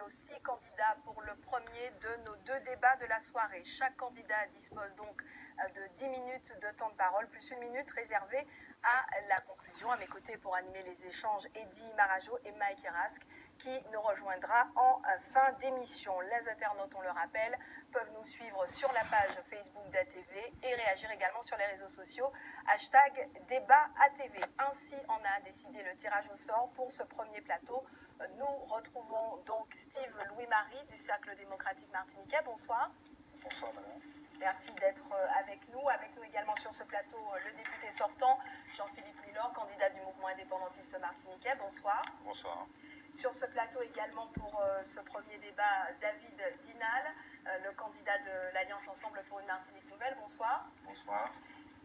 nos 6 candidats pour le premier de nos 2 débats de la soirée. Chaque candidat dispose donc de 10 minutes de temps de parole, plus 1 minute réservée à la conclusion. À mes côtés pour animer les échanges, Eddy Marajo et Mike Erasque, qui nous rejoindra en fin d'émission. Les internautes, on le rappelle, peuvent nous suivre sur la page Facebook d'ATV et réagir également sur les réseaux sociaux, #DébatATV. Ainsi en a décidé le tirage au sort pour ce premier plateau. Nous retrouvons donc Steve Louis-Marie du Cercle démocratique martiniquais. Bonsoir. Bonsoir, madame. Merci d'être avec nous. Avec nous également sur ce plateau, le député sortant, Jean-Philippe Nilor, candidat du mouvement indépendantiste martiniquais. Bonsoir. Bonsoir. Sur ce plateau également pour ce premier débat, David Dinal, le candidat de l'Alliance Ensemble pour une Martinique Nouvelle. Bonsoir. Bonsoir.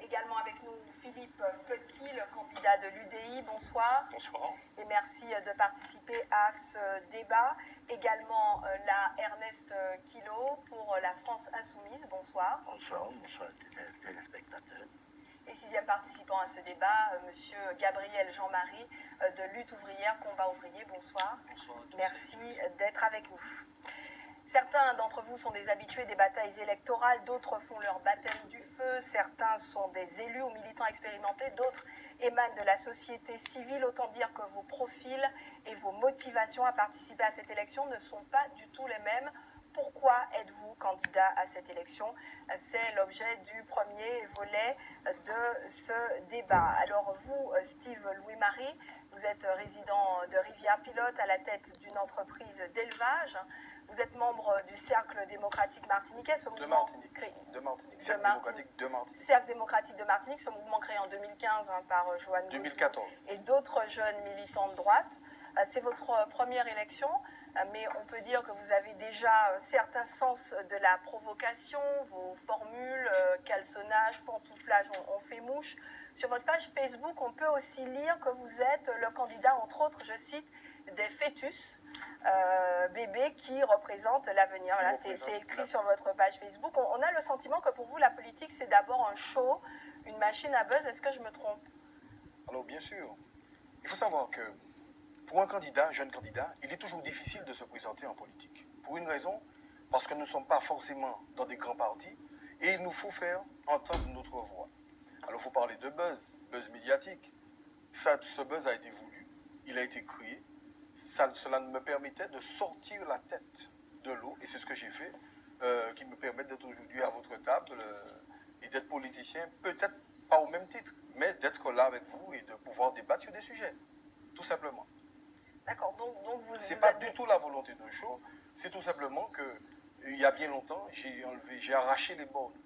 Également avec nous Philippe Petit, le candidat de l'UDI. Bonsoir. Bonsoir. Et merci de participer à ce débat. Également la Ernest Kilo pour la France Insoumise. Bonsoir. Bonsoir, bonsoir téléspectateurs. Et 6e participant à ce débat, monsieur Gabriel Jean-Marie de Lutte ouvrière, Combat ouvrier. Bonsoir. Bonsoir. Merci d'être avec nous. Certains d'entre vous sont des habitués des batailles électorales, d'autres font leur baptême du feu, certains sont des élus ou militants expérimentés, d'autres émanent de la société civile. Autant dire que vos profils et vos motivations à participer à cette élection ne sont pas du tout les mêmes. Pourquoi êtes-vous candidat à cette élection? C'est l'objet du premier volet de ce débat. Alors vous, Steve Louis-Marie, vous êtes résident de Rivière-Pilote à la tête d'une entreprise d'élevage. Vous êtes membre du Cercle démocratique martiniquais, ce mouvement de Martinique. Cercle démocratique de Martinique. Cercle démocratique de Martinique, ce mouvement créé en 2015 par Joanne 2014. et d'autres jeunes militants de droite. C'est votre première élection, mais on peut dire que vous avez déjà un certain sens de la provocation, vos formules, caleçonnage, pantouflage, on fait mouche. Sur votre page Facebook, on peut aussi lire que vous êtes le candidat, entre autres, je cite, des fœtus bébés qui représentent l'avenir. Voilà, c'est écrit sur votre page Facebook. On a le sentiment que pour vous, la politique, c'est d'abord un show, une machine à buzz. Est-ce que je me trompe? Alors, bien sûr. Il faut savoir que pour un candidat, un jeune candidat, il est toujours difficile de se présenter en politique. Pour une raison, parce que nous ne sommes pas forcément dans des grands partis et il nous faut faire entendre notre voix. Alors, il faut parler de buzz, buzz médiatique. Ce buzz a été voulu, il a été créé. Cela me permettait de sortir la tête de l'eau, et c'est ce que j'ai fait, qui me permet d'être aujourd'hui à votre table et d'être politicien, peut-être pas au même titre, mais d'être là avec vous et de pouvoir débattre sur des sujets, tout simplement. D'accord, donc vous... C'est pas du tout la volonté d'un show, c'est tout simplement que il y a bien longtemps, j'ai arraché les bornes.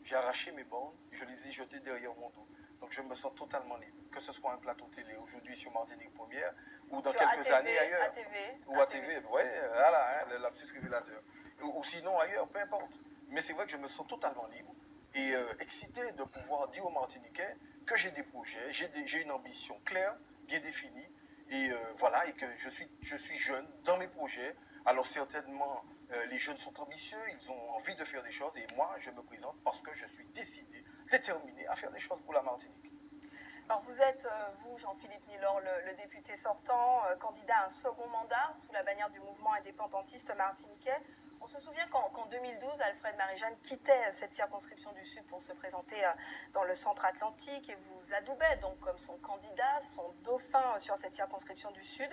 J'ai arraché mes bornes, je les ai jetées derrière mon dos. Donc je me sens totalement libre, que ce soit un plateau télé aujourd'hui sur Martinique Première ou dans sur quelques années ailleurs. ATV, ou ATV, oui, voilà, hein, la petite révélation. Ou sinon ailleurs, peu importe. Mais c'est vrai que je me sens totalement libre et excité de pouvoir dire aux Martiniquais que j'ai des projets, j'ai une ambition claire, bien définie, et voilà, et que je suis jeune dans mes projets. Alors certainement, les jeunes sont ambitieux, ils ont envie de faire des choses, et moi, je me présente parce que je suis décidé, déterminé à faire des choses pour la Martinique. Alors vous êtes, vous, Jean-Philippe Nilor, le député sortant, candidat à un second mandat sous la bannière du mouvement indépendantiste martiniquais. On se souvient qu'en 2012, Alfred Marie-Jeanne quittait cette circonscription du Sud pour se présenter dans le centre atlantique et vous adoubait donc comme son candidat, son dauphin sur cette circonscription du Sud.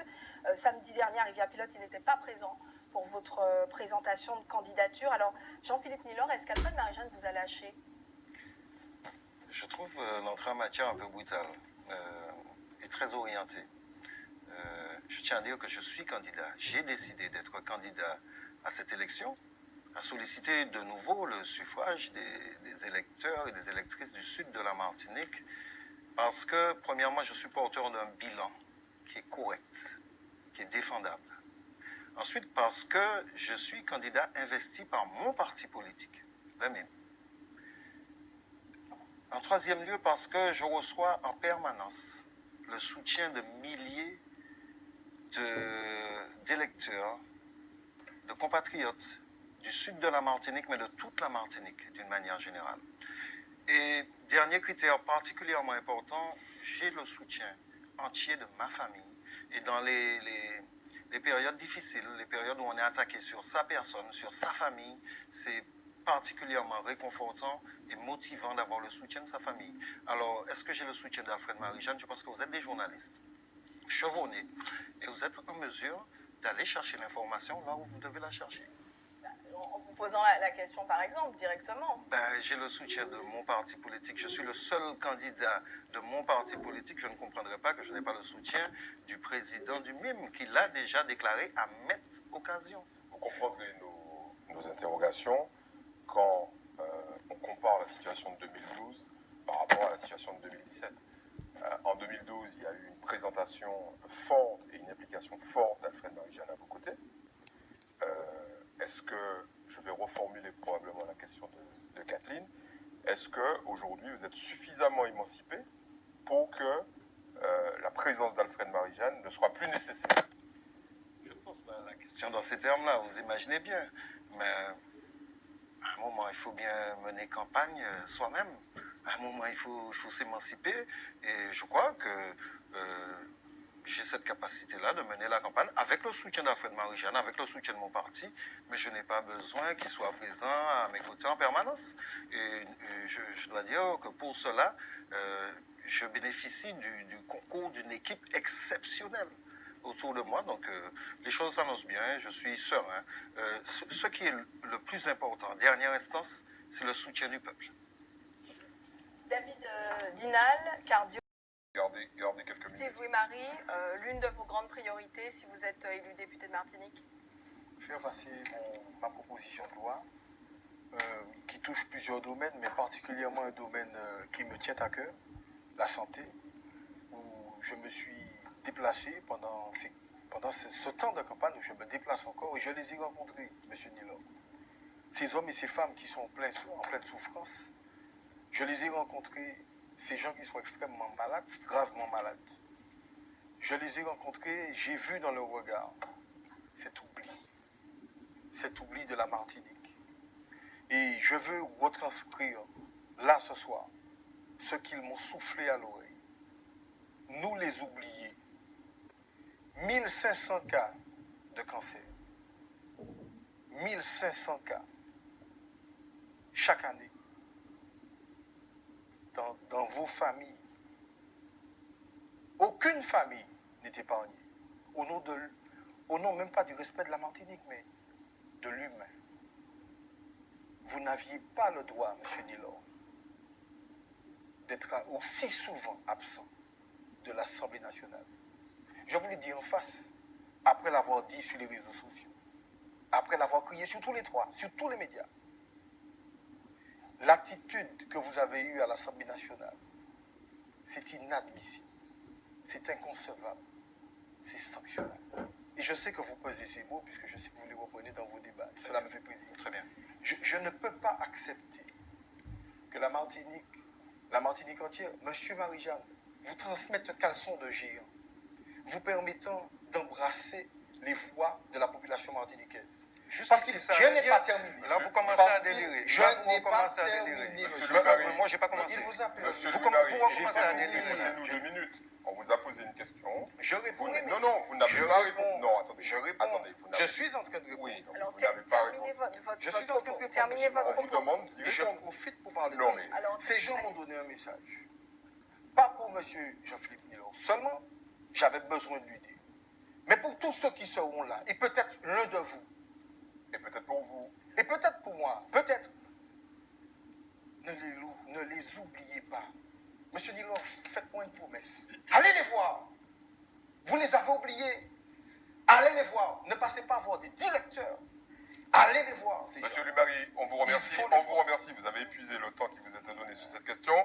Samedi dernier, à Rivière-Pilote, il n'était pas présent pour votre présentation de candidature. Alors, Jean-Philippe Nilor, est-ce qu'Alfred Marie-Jeanne vous a lâché? Je trouve l'entrée en matière un peu brutale et très orientée. Je tiens à dire que je suis candidat. J'ai décidé d'être candidat à cette élection, à solliciter de nouveau le suffrage des électeurs et des électrices du sud de la Martinique, parce que, premièrement, je suis porteur d'un bilan qui est correct, qui est défendable. Ensuite, parce que je suis candidat investi par mon parti politique, le mien. En troisième lieu, parce que je reçois en permanence le soutien de milliers d'électeurs, de compatriotes du sud de la Martinique, mais de toute la Martinique d'une manière générale. Et dernier critère particulièrement important, j'ai le soutien entier de ma famille. Et dans les les périodes difficiles, les périodes où on est attaqué sur sa personne, sur sa famille, c'est particulièrement réconfortant et motivant d'avoir le soutien de sa famille. Alors, est-ce que j'ai le soutien d'Alfred Marie-Jeanne? Je pense que vous êtes des journalistes chevronnés et vous êtes en mesure d'aller chercher l'information là où vous devez la chercher. En vous posant la question, par exemple, directement. J'ai le soutien de mon parti politique. Je suis le seul candidat de mon parti politique. Je ne comprendrai pas que je n'ai pas le soutien du président du MIM, qui l'a déjà déclaré à maintes occasions. Vous comprendrez nos interrogations quand on compare la situation de 2012 par rapport à la situation de 2017. En 2012, il y a eu une présentation forte et une implication forte d'Alfred Marie-Jeanne à vos côtés. Est-ce que, je vais reformuler probablement la question de Kathleen, est-ce qu'aujourd'hui vous êtes suffisamment émancipé pour que la présence d'Alfred Marie-Jeanne ne soit plus nécessaire? Je ne pose pas la question dans ces termes-là, vous imaginez bien. Mais à un moment, il faut bien mener campagne soi-même. À un moment, il faut s'émanciper. Et je crois que j'ai cette capacité-là de mener la campagne avec le soutien d'Alfred Marie-Jeanne, avec le soutien de mon parti, mais je n'ai pas besoin qu'il soit présent à mes côtés en permanence. Et je dois dire que pour cela, je bénéficie du concours d'une équipe exceptionnelle autour de moi. Donc, les choses s'annoncent bien, je suis serein. Ce qui est le plus important, en dernière instance, c'est le soutien du peuple. David Dinal, cardio. Gardez quelques minutes. Steve Wimari, l'une de vos grandes priorités si vous êtes élu député de Martinique? Faire passer ma proposition de loi qui touche plusieurs domaines, mais particulièrement un domaine qui me tient à cœur, la santé, où je me suis déplacé pendant ce temps de campagne, où je me déplace encore, et je les ai rencontrés, M. Nilor. Ces hommes et ces femmes qui sont en pleine souffrance, je les ai rencontrés, ces gens qui sont extrêmement malades, gravement malades. Je les ai rencontrés, j'ai vu dans leur regard cet oubli de la Martinique. Et je veux retranscrire là ce soir ce qu'ils m'ont soufflé à l'oreille. Nous les oubliés. 1500 cas de cancer. 1500 cas chaque année dans vos familles. Aucune famille n'est épargnée. Au nom même pas du respect de la Martinique, mais de l'humain. Vous n'aviez pas le droit, M. Nilor, d'être aussi souvent absent de l'Assemblée nationale. Je vous le dis en face, après l'avoir dit sur les réseaux sociaux, après l'avoir crié sur tous les toits, sur tous les médias. L'attitude que vous avez eue à l'Assemblée nationale, c'est inadmissible, c'est inconcevable, c'est sanctionnable. Et je sais que vous pesez ces mots, puisque je sais que vous les reprenez dans vos débats. Cela me fait plaisir. Très bien. Je ne peux pas accepter que la Martinique entière, M. Marie-Jeanne, vous transmette un caleçon de géant, vous permettant d'embrasser les voix de la population martiniquaise. Parce que je n'ai pas terminé. Là, vous commencez à délirer. Je n'ai pas terminé. Moi, je n'ai pas commencé. Il vous a permis. Monsieur Vous Lumari, commencez à délirer. écoutez-nous 2 minutes. On vous a posé une question. Je réponds. Non, vous n'avez pas répondu. Non, attendez. Je réponds. Attendez, Je suis en train de répondre. Oui, donc Alors, vous n'avez pas répondu. terminez votre Je suis en train de répondre. Terminez votre On vous propos. demande d'y Et je répondre. profite pour parler Non, de ça. mais- Alors, Ces gens m'ont allez-y. donné un message. Pas pour M. Jean-Philippe Nilor. Seulement, j'avais besoin de lui dire. Mais pour tous ceux qui seront là, et peut-être l'un de vous, Et peut-être pour vous. et peut-être pour moi, peut-être, ne les oubliez pas. Monsieur Nilor, faites-moi une promesse. Allez les voir. Vous les avez oubliés. Allez les voir. Ne passez pas voir des directeurs. Allez les voir. Ces Monsieur gens. Lumari, on vous remercie. Il faut les On vous remercie. Vous avez épuisé le temps qui vous était donné sur cette question.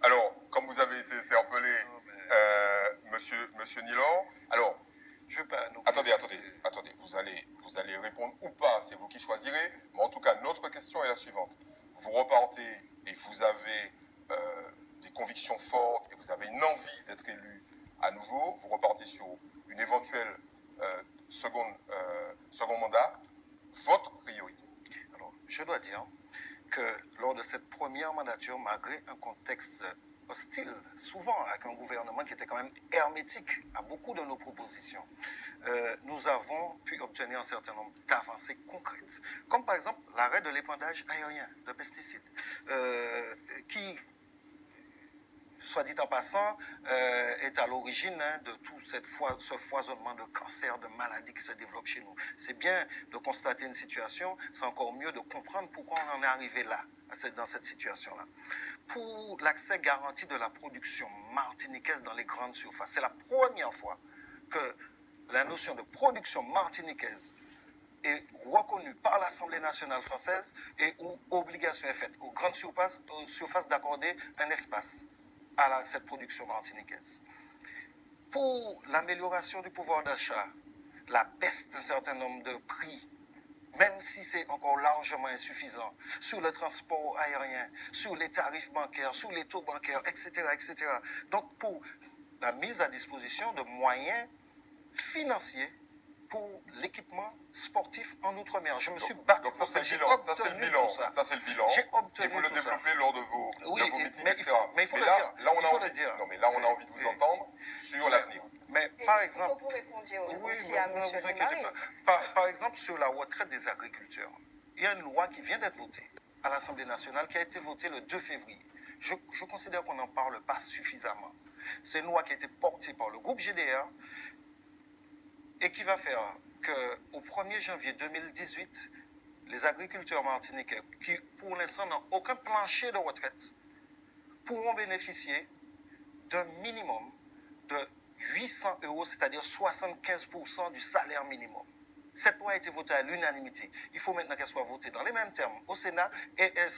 Alors, comme vous avez été interpellé, monsieur Nilor, alors, Je ne veux pas. non. attendez. Vous allez répondre ou pas, c'est vous qui choisirez. Mais en tout cas, notre question est la suivante. Vous repartez et vous avez des convictions fortes et vous avez une envie d'être élu à nouveau. Vous repartez sur une éventuelle second mandat. Votre priorité. Alors, je dois dire que lors de cette première mandature, malgré un contexte hostile, souvent avec un gouvernement qui était quand même hermétique à beaucoup de nos propositions, nous avons pu obtenir un certain nombre d'avancées concrètes, comme par exemple l'arrêt de l'épandage aérien de pesticides, qui, soit dit en passant, est à l'origine de tout ce foisonnement de cancers, de maladies qui se développent chez nous. C'est bien de constater une situation, c'est encore mieux de comprendre pourquoi on en est arrivé là, dans cette situation-là. Pour l'accès garanti de la production martiniquaise dans les grandes surfaces, c'est la première fois que la notion de production martiniquaise est reconnue par l'Assemblée nationale française et où obligation est faite aux grandes surfaces d'accorder un espace à cette production martiniquaise. Pour l'amélioration du pouvoir d'achat, la baisse d'un certain nombre de prix, même si c'est encore largement insuffisant, sur le transport aérien, sur les tarifs bancaires, sur les taux bancaires, etc., etc. Donc, pour la mise à disposition de moyens financiers pour l'équipement sportif en Outre-mer. Je me suis battu Donc ça, pour ça. c'est J'ai le bilan. Ça, obtenu c'est le bilan. tout ça. Ça, c'est le bilan. J'ai Et obtenu vous le tout ça. développez lors de vos, Oui, de vos meetings, mais etc. il faut le là, dire. Là, on Il a faut envie, le dire. non, mais là, on a envie de vous entendre sur l'avenir. Mais Et par il exemple... faut que vous répondiez Oui, aussi mais à vous ne M. vous inquiétez pas. Par exemple, sur la retraite des agriculteurs, il y a une loi qui vient d'être votée à l'Assemblée nationale, qui a été votée le 2 février. Je considère qu'on n'en parle pas suffisamment. C'est une loi qui a été portée par le groupe GDR et qui va faire qu'au 1er janvier 2018, les agriculteurs martiniquais, qui pour l'instant n'ont aucun plancher de retraite, pourront bénéficier d'un minimum de 800 €, c'est-à-dire 75% du salaire minimum. Cette loi a été votée à l'unanimité. Il faut maintenant qu'elle soit votée dans les mêmes termes au Sénat et elle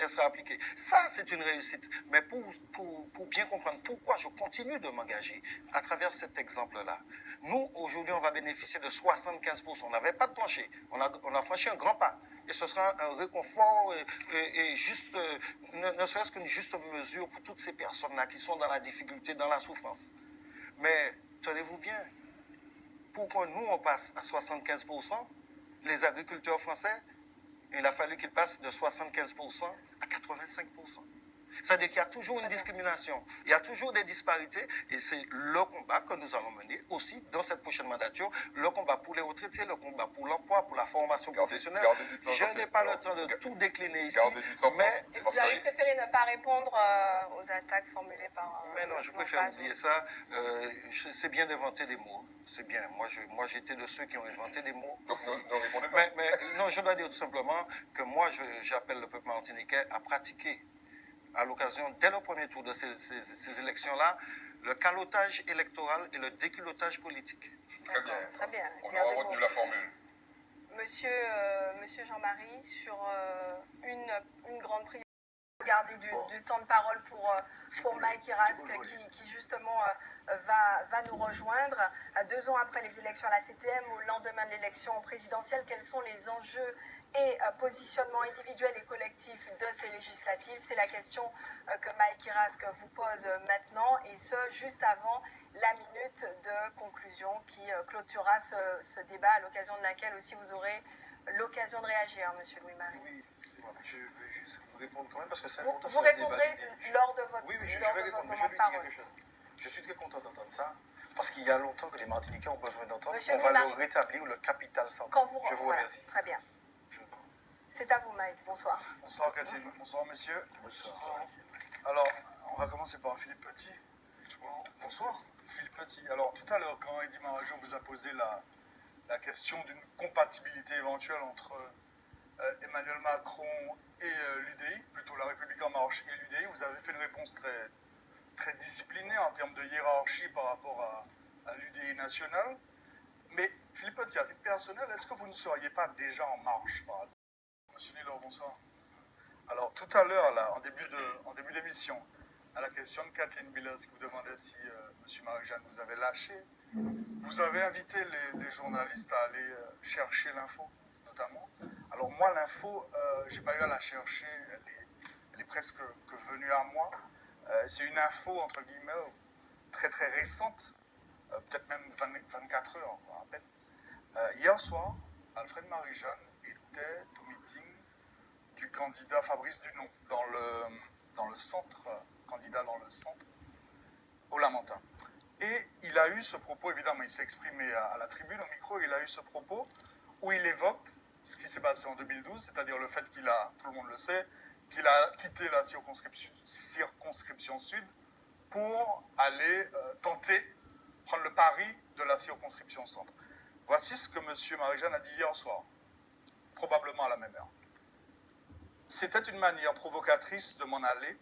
sera appliquée. Ça, c'est une réussite. Mais pour bien comprendre pourquoi je continue de m'engager à travers cet exemple-là, nous, aujourd'hui, on va bénéficier de 75%. On n'avait pas de plancher. On a franchi un grand pas. Et ce sera un réconfort et juste, ne serait-ce qu'une juste mesure pour toutes ces personnes-là qui sont dans la difficulté, dans la souffrance. Mais tenez-vous bien, pourquoi nous on passe à 75%, les agriculteurs français, il a fallu qu'ils passent de 75% à 85%. C'est-à-dire qu'il y a toujours une discrimination, il y a toujours des disparités, et c'est le combat que nous allons mener aussi dans cette prochaine mandature, le combat pour les retraités, le combat pour l'emploi, pour la formation professionnelle. Je n'ai pas le temps de tout décliner ici, mais... Et vous avez préféré ne pas répondre aux attaques formulées par... mais non, je préfère oublier ça. C'est bien d'inventer des mots, c'est bien. Moi, j'étais de ceux qui ont inventé des mots aussi. Ne répondez pas. Mais non, je dois dire tout simplement que moi, j'appelle le peuple martiniquais à pratiquer à l'occasion, dès le premier tour de ces élections-là, le calotage électoral et le déculotage politique. Très bien. Très bien. On aura retenu la formule. Monsieur Jean-Marie, sur une grande priorité, garder du temps de parole pour Mike Irask qui justement va nous rejoindre. 2 ans après les élections à la CTM, au lendemain de l'élection présidentielle, quels sont les enjeux et positionnements individuels et collectifs de ces législatives? C'est la question que Mike Irask vous pose maintenant, et ce, juste avant la minute de conclusion qui clôturera ce débat, à l'occasion de laquelle aussi vous aurez l'occasion de réagir, Monsieur Louis-Marie. Oui, excusez-moi, mais je vais juste vous répondre quand même parce que c'est Vous important. répondrez lors de votre, Oui, je lors vais de votre répondre, mais je moment vais de lui dire parole. quelque chose. Je suis très content d'entendre ça parce qu'il y a longtemps que les Martiniquais ont besoin d'entendre. Monsieur On va Louis-Marie, leur rétablir le capital central. quand vous Je vous voilà, remercie. très bien. C'est à vous, Mike. Bonsoir. Bonsoir, Catherine. Bonsoir, messieurs. Bonsoir. Alors, on va commencer par Philippe Petit. Bonsoir. Philippe Petit. Alors, tout à l'heure, quand Eddy Marajon vous a posé la question d'une compatibilité éventuelle entre Emmanuel Macron et l'UDI, plutôt La République En Marche et l'UDI, vous avez fait une réponse très, très disciplinée en termes de hiérarchie par rapport à l'UDI national. Mais Philippe Petit, à titre personnel, est-ce que vous ne seriez pas déjà en marche, par hasard? Monsieur Nilor, bonsoir. Alors, tout à l'heure, là, en début d'émission, à la question de Kathleen Billers qui vous demandait si M. Marie-Jeanne vous avait lâché, vous avez invité les journalistes à aller chercher l'info, notamment. Alors moi, l'info, je n'ai pas eu à la chercher, elle est presque que venue à moi. C'est une info, entre guillemets, très très récente, peut-être même 24 heures, à peine. Hier soir, Alfred Marie-Jeanne était au meeting du candidat Fabrice Dunon dans le centre, candidat dans le centre, au Lamentin. Et il a eu ce propos, évidemment, il s'est exprimé à la tribune, au micro, il a eu ce propos où il évoque ce qui s'est passé en 2012, c'est-à-dire le fait qu'il a, tout le monde le sait, qu'il a quitté la circonscription sud pour aller tenter, prendre le pari de la circonscription centre. Voici ce que M. Marie-Jeanne a dit hier soir, probablement à la même heure. C'était une manière provocatrice de m'en aller,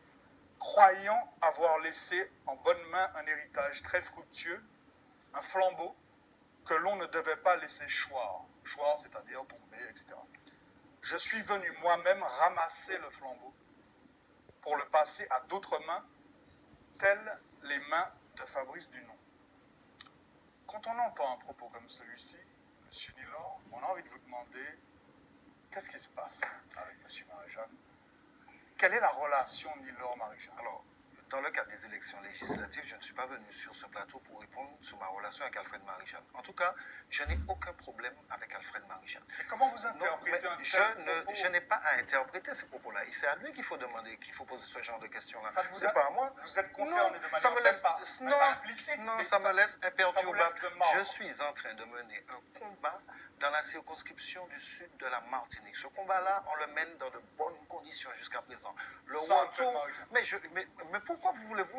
croyant avoir laissé en bonne main un héritage très fructueux, un flambeau que l'on ne devait pas laisser choir, c'est-à-dire tomber, etc. Je suis venu moi-même ramasser le flambeau pour le passer à d'autres mains, telles les mains de Fabrice Dunon. Quand on entend un propos comme celui-ci, M. Nilor, on a envie de vous demander qu'est-ce qui se passe avec M. Marie-Jeanne? Quelle est la relation Nilor-Marie-Jeanne? Alors, dans le cadre des élections législatives, je ne suis pas venu sur ce plateau pour répondre sur ma relation avec Alfred Marie-Jeanne. En tout cas, je n'ai aucun problème avec Alfred Marie-Jeanne. Mais comment vous interprétez un tel propos? Je n'ai pas à interpréter ces propos-là. C'est à lui qu'il faut demander, qu'il faut poser ce genre de questions-là. C'est pas à moi. Vous êtes concerné de manière ça me laisse, pas implicite. Non, ça me laisse imperturbable. De mort. Je suis en train de mener un combat dans la circonscription du sud de la Martinique. Ce combat-là, on le mène dans de bonnes conditions jusqu'à présent. Le retour, mais pourquoi voulez-vous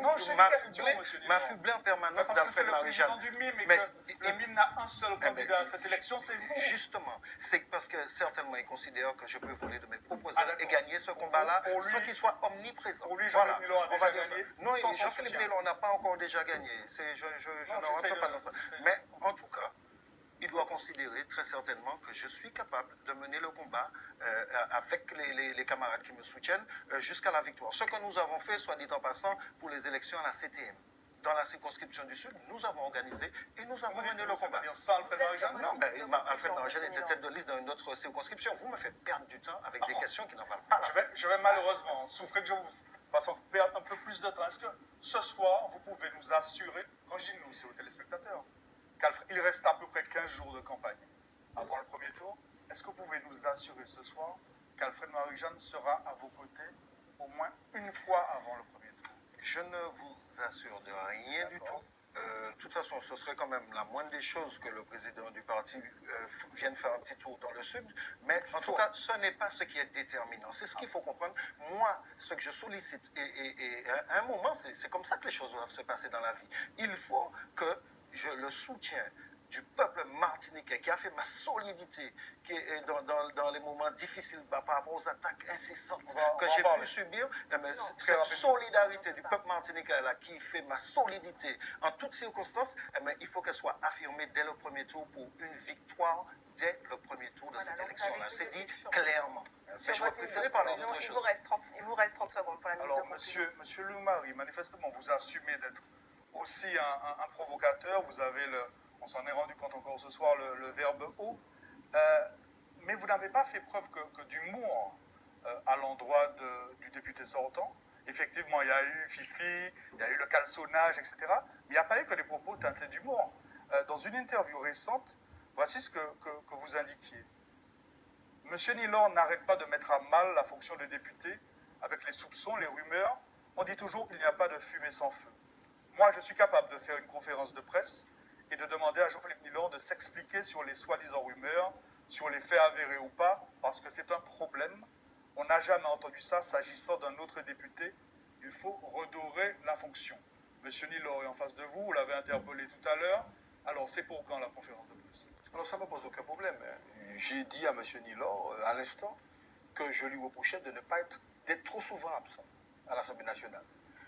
m'affubler en permanence d'Alfred Marie-Jeanne? Le MIM n'a un seul candidat à cette élection, c'est vous. Justement, c'est parce que certainement il considère que je peux voler de mes propres ailes et gagner ce combat-là sans qu'il soit omniprésent. Pour lui, Jean-Philippe Nilor a déjà gagné. Non, Jean-Philippe Nilor n'a pas encore déjà gagné. Je ne rentre pas dans ça. Mais en tout cas, il doit considérer très certainement que je suis capable de mener le combat avec les camarades qui me soutiennent jusqu'à la victoire. Ce que nous avons fait, soit dit en passant, pour les élections à la CTM. Dans la circonscription du Sud, nous avons organisé et nous avons mené le combat. Sans Alfred Marie-Jeanne? Non, mais Alfred Marie-Jeanne était tête de liste dans une autre circonscription. Vous me faites perdre du temps avec des questions qui n'en valent pas. Je vais malheureusement souffrir que je vous fasse perdre un peu plus de temps. Est-ce que ce soir, vous pouvez nous assurer, quand je dis nous, c'est aux téléspectateurs, qu'il reste à peu près 15 jours de campagne avant le premier tour? Est-ce que vous pouvez nous assurer ce soir qu'Alfred Marie-Jeanne sera à vos côtés au moins une fois avant le premier tour? Je ne vous assure de rien du tout. De toute façon, ce serait quand même la moindre des choses que le président du parti vienne faire un petit tour dans le Sud. Mais en tout cas, ce n'est pas ce qui est déterminant. C'est ce qu'il faut comprendre. Moi, ce que je sollicite, et à un moment, c'est comme ça que les choses doivent se passer dans la vie. Il faut que je le soutienne du peuple martiniquais qui a fait ma solidité qui est dans les moments difficiles par rapport aux attaques incessantes que j'ai pu subir. Cette solidarité du peuple martiniquais là, qui fait ma solidité en toutes circonstances, il faut qu'elle soit affirmée dès le premier tour pour une victoire dès le premier tour de cette élection-là. C'est dit clairement. Mais je préférer parler d'autre chose. Il vous reste 30 secondes pour la minute de conclusion. Alors, monsieur Loumari, manifestement, vous assumez d'être aussi un provocateur. Vous avez on s'en est rendu compte encore ce soir, le verbe haut. Mais vous n'avez pas fait preuve que d'humour à l'endroit du député sortant. Effectivement, il y a eu Fifi, il y a eu le calçonnage, etc. Mais il n'y a pas eu que des propos teintés d'humour. Dans une interview récente, voici ce que vous indiquiez. Monsieur Nilor n'arrête pas de mettre à mal la fonction de député avec les soupçons, les rumeurs. On dit toujours qu'il n'y a pas de fumée sans feu. Moi, je suis capable de faire une conférence de presse et de demander à Jean-Philippe Nilor de s'expliquer sur les soi-disant rumeurs, sur les faits avérés ou pas, parce que c'est un problème. On n'a jamais entendu ça s'agissant d'un autre député. Il faut redorer la fonction. Monsieur Nilor est en face de vous, vous l'avez interpellé tout à l'heure. Alors, c'est pour quand la conférence de presse? Alors, ça ne me pose aucun problème. J'ai dit à M. Nilor, à l'instant, que je lui reprochais d'être trop souvent absent à l'Assemblée nationale.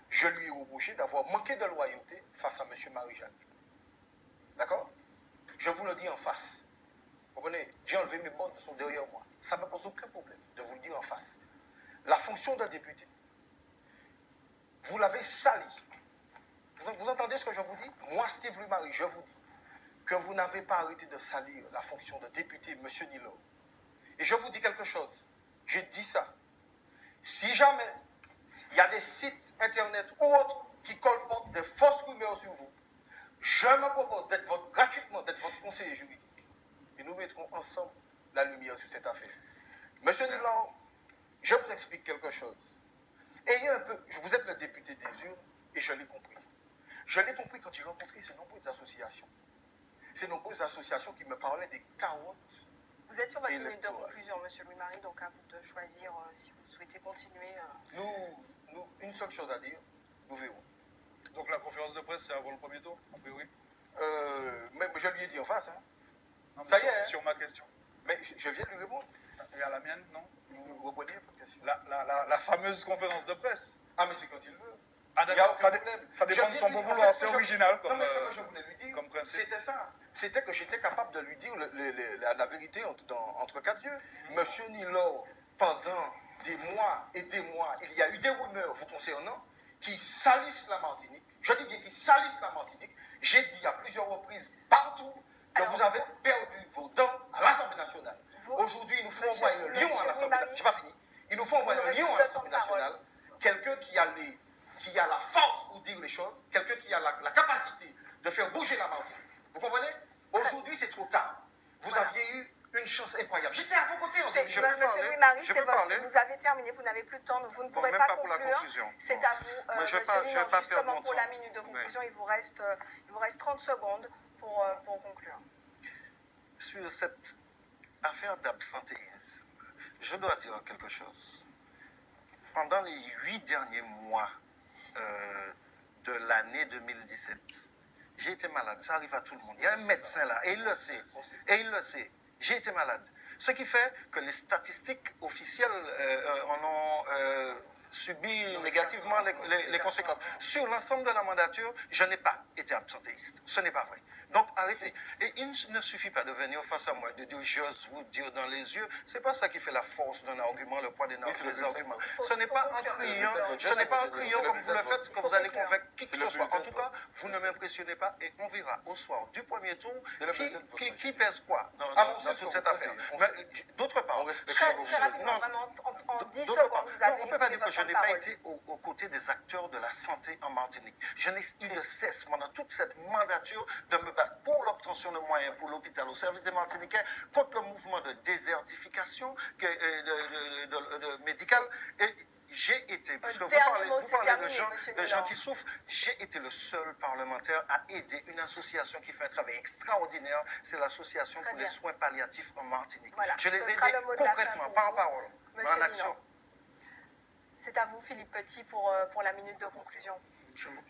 Je lui ai reproché d'avoir manqué de loyauté face à M. Marie-Jeanne. D'accord? Je vous le dis en face. Vous comprenez? J'ai enlevé mes bottes, elles sont derrière moi. Ça ne me pose aucun problème de vous le dire en face. La fonction d'un député, vous l'avez salie. Vous entendez ce que je vous dis? Moi, Steve Loumari, je vous dis que vous n'avez pas arrêté de salir la fonction de député, M. Nilor. Et je vous dis quelque chose. J'ai dit ça. Si jamais il y a des sites internet ou autres qui colportent des fausses rumeurs sur vous, je me propose gratuitement d'être votre conseiller juridique. Et nous mettrons ensemble la lumière sur cette affaire. Monsieur Nilor, je vous explique quelque chose. Ayez un peu, vous êtes le député des urnes et je l'ai compris. Je l'ai compris quand j'ai rencontré ces nombreuses associations. Ces nombreuses associations qui me parlaient des carottes. Vous êtes sur votre minute de électorales. conclusion, monsieur Louis-Marie, donc à vous de choisir si vous souhaitez continuer. Une seule chose à dire, nous verrons. Donc la conférence de presse, c'est avant le premier tour, a priori. Mais je lui ai dit en face, hein. Non, mais Ça y est, hein. sur ma question. Mais je viens de lui répondre. Et à la mienne, non? Vous reprenez votre question. La fameuse conférence de presse. Ah, mais c'est quand il veut. Ah Il y a d'accord, aucun ça problème. dépend Je de viens son lui bon dire, en vouloir, fait, c'est je- original Non, comme, mais ce que je voulais lui dire, comme principe. c'était ça. C'était que j'étais capable de lui dire la vérité entre quatre yeux. Monsieur Nilo, pendant des mois et des mois, il y a eu des rumeurs vous concernant qui salissent la Martinique. Je dis bien qui salissent la Martinique. J'ai dit à plusieurs reprises, partout, que Alors, vous avez perdu vos dents à l'Assemblée nationale. Vous- Aujourd'hui, il nous faut Monsieur- envoyer un lion Monsieur à l'Assemblée Louis-Marie, nationale. J'ai pas fini. Il nous faut envoyer un n'aurez lion plus à de l'Assemblée temps de parole. nationale. Quelqu'un qui a la force pour dire les choses, quelqu'un qui a la capacité de faire bouger la Martinique. Vous comprenez? Aujourd'hui, c'est trop tard. Vous Voilà. aviez eu une chance incroyable. J'étais à vos côtés en C'est- 2000. Monsieur Louis-Marie, Je c'est peux votre. parler. Vous avez terminé, vous n'avez plus de temps, vous ne pourrez même pas pas pour la conclure. conclusion. C'est Bon. à vous, Mais je vais monsieur pas- je vais Lignon, pas perdre justement mon pour temps. la minute de conclusion, il vous reste 30 secondes pour conclure. Sur cette affaire d'absentéisme, je dois dire quelque chose. Pendant les 8 derniers mois de l'année 2017, j'ai été malade. Ça arrive à tout le monde. Il y a un médecin là, et il le sait. Et il le sait. J'ai été malade. Ce qui fait que les statistiques officielles en ont subi négativement les conséquences. Sur l'ensemble de la mandature, je n'ai pas été absentéiste. Ce n'est pas vrai. Donc arrêtez. Et il ne suffit pas de venir face à moi, de dire j'ose vous dire dans les yeux. C'est pas ça qui fait la force d'un argument, le poids des arguments. Ce n'est pas en criant, ce n'est pas en criant comme vous le faites que vous allez convaincre qui que ce soit. En tout cas, vous ne m'impressionnez pas et on verra au soir du premier tour qui pèse quoi dans toute cette affaire. D'autre part, Très rapidement, vraiment, en 10 secondes, vous avez on ne peut pas dire que votre je n'ai temps de pas parole. été aux côtés des acteurs de la santé en Martinique. Je n'ai eu de cesse pendant toute cette mandature de me battre pour l'obtention de moyens pour l'hôpital au service des Martiniquais contre le mouvement de désertification médicale. Et j'ai été, puisque vous dernier parlez, mot, vous c'est parlez terminé, monsieur de gens Nilan. qui souffrent, j'ai été le seul parlementaire à aider une association qui fait un travail extraordinaire, c'est l'association Très pour les bien. soins palliatifs en Martinique. Voilà, Je les ce ai sera aidés le mot de la fin concrètement, pour par vous. parole, Monsieur en action. Nilan. C'est à vous, Philippe Petit, pour la minute de conclusion. Je vous-